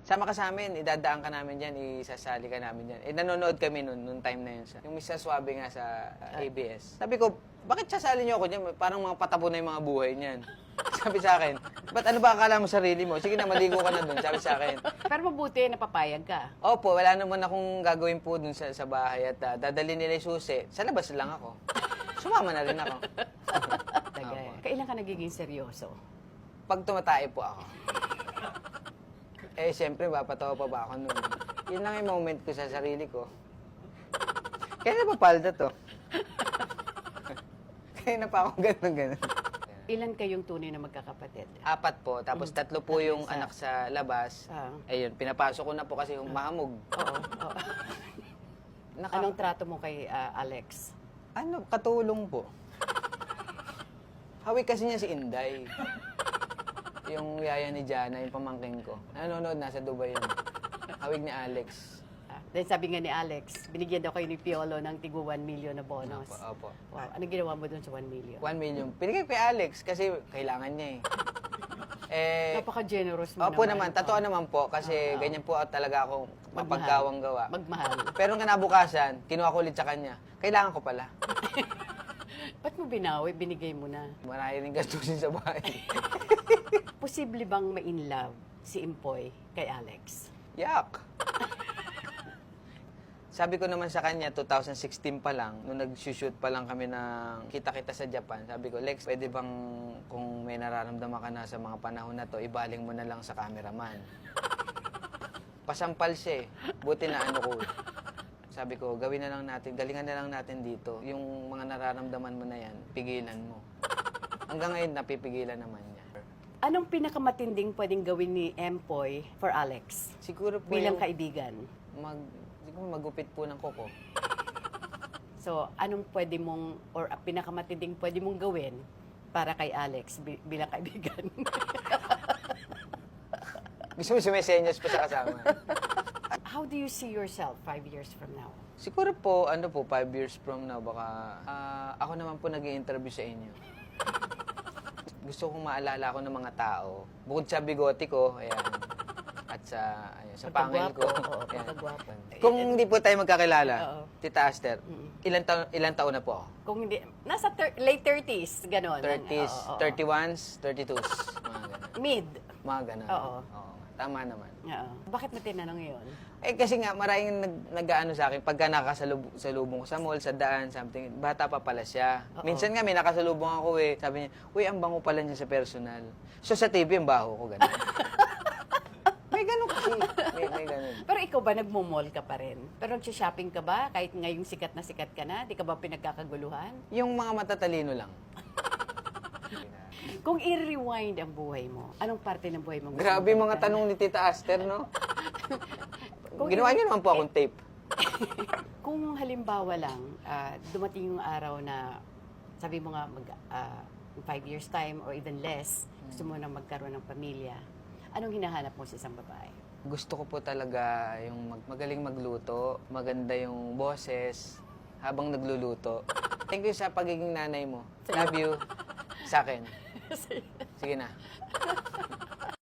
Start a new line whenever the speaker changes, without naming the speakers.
sama ka sa amin, idadaan ka namin dyan, isasali ka namin dyan. Nanonood kami nung time na yun. Yung Mr. Suave nga sa ABS. Sabi ko, bakit sasali niyo ako dyan? Parang mga patabo na yung mga buhay niyan. Sabi sa akin, ba't ano ba akala mo sarili mo? Sige na, maligo ka na dun, sabi sa akin.
Pero mabuti na papayag ka.
Opo, wala naman akong gagawin po dun sa bahay at dadalhin nila yung susi. Sa labas lang ako. Sumama na rin ako.
Tagay. Kailan ka nagiging seryoso?
Pag tumatae po ako. Siyempre, papatawa pa ba ako nun? Yun lang yung moment ko sa sarili ko. Kaya na ba palda to? Kaya na pa ako ganun.
Ilan kayong tunay na magkakapatid?
4 po, tapos 3 po yung anak sa labas. Ayun, pinapasok ko na po kasi yung mahamog.
Oo. Anong trato mo kay Alex?
Katulong po. Hawig kasi niya si Inday. Yung yaya ni Jana, yung pamangking ko. Nanonood, nasa Dubai yun. Hawig ni Alex.
Then sabi nga ni Alex, binigyan daw kayo ni Piolo ng tigo 1 million na bonus.
Opo.
Wow. Anong ginawa mo doon sa 1 million?
1 million. Pinigay ko kay Alex kasi kailangan niya eh.
Napaka-generous mo
Opo naman, totoo naman po kasi ganyan po talaga ako mapagkawang gawa.
Magmahal.
Pero nung kinabukasan, kinuha ko ulit sa kanya. Kailangan ko pala.
Ba't mo binawi? Binigay mo na.
Marami rin gastusin sa bahay.
Posible bang ma-in love si Impoy kay Alex?
Yak! Sabi ko naman sa kanya, 2016 pa lang, nung nag-shoot pa lang kami ng kita-kita sa Japan, sabi ko, Lex, pwede bang kung may nararamdaman ka na sa mga panahon na to, ibaling mo na lang sa cameraman. Pasampal siya eh. Buti na ano ko. Sabi ko, gawin na lang natin, galingan na lang natin dito. Yung mga nararamdaman mo na yan, pigilan mo. Hanggang ngayon, napipigilan naman niya.
Anong pinakamatinding pwedeng gawin ni Empoy for Alex?
Siguro po
Bilang
yung
kaibigan.
siguro magupit po ng kuko.
So, anong pwede mong, or pinakamatinding pwede mong gawin para kay Alex bilang kaibigan?
Gusto mo sumesenyas pa sa kasama.
How do you see yourself 5 years from now?
Siguro po, 5 years from now, baka ako naman po nag-i-interview sa inyo. Gusto kong maalala ko ng mga tao. Bukod sa bigote ko, ayan, at sa pangil ko. Ayan.
Pagkagwapo.
Kung hindi po tayo magkakilala,
Oo.
Tita Aster, ilan taon na po ako?
Kung hindi, nasa late 30s, gano'n.
30s,
Oo, oo.
31s, 32s, mga ganun.
Mid.
Mga ganun.
Oo.
Tama naman.
Oo. Bakit mo tinanong yun?
Kasi nga, maraming nag-ano sa akin, pagka nakasalubong ko sa mall, sa daan, something, bata pa pala siya.
Oo.
Minsan nga, may nakasalubong ako eh. Sabi niya, uy, ang bango pala niya sa personal. So, sa TV, ang baho ko, gano'n. May gano'n kasi. May gano'n.
Pero ikaw ba, nagmo-mall ka pa rin? Pero nag-shopping ka ba? Kahit ngayong sikat ka na? Di ka ba pinagkakaguluhan?
Yung mga matatalino lang.
Kung i-rewind ang buhay mo, anong parte ng buhay mo? gusto
Grabe
mong
mga
balikan?
tanong ni Tita Aster, no?
Kung
Ginawa niyo naman po akong tape.
Kung halimbawa lang, dumating yung araw na, sabi mo nga, 5 years time or even less, gusto mo na magkaroon ng pamilya, anong hinahanap mo sa isang babae?
Gusto ko po talaga yung magaling magluto, maganda yung boses habang nagluluto. Thank you sa pagiging nanay mo. Love you. Sa akin. Sige na.